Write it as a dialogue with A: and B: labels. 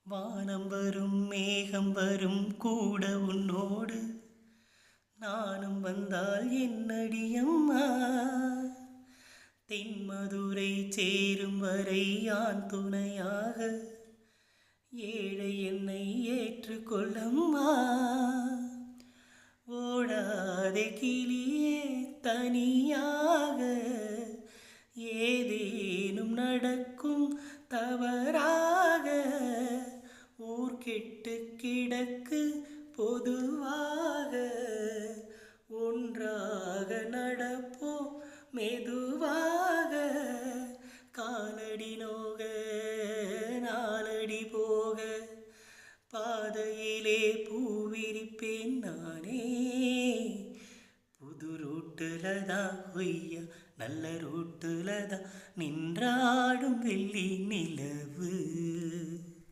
A: வானம் வரும் மேகம் வரும் கூட உன்னோடு நானும் வந்தால் என்னடியம்மா. தென்மதுரை சேரும் வரை யான் துணையாக ஏழை என்னை ஏற்றுக்கொள்ளம்மா. ஓடாதே கிளியே தனியாக ஏதேனும் நடக்கும் தவறாக. ஊர் கெட்டு கிடக்கு பொதுவாக ஒன்றாக நடப்போம் மெதுவாக. காலடி நோக நாலடி போக பாதையிலே பூவிரிப்பேன் நானே. புது ரூட்டுலதான் ஒய்யா நல்ல ரூட்டுலதான் நின்றாடும் வெள்ளி நிலவு.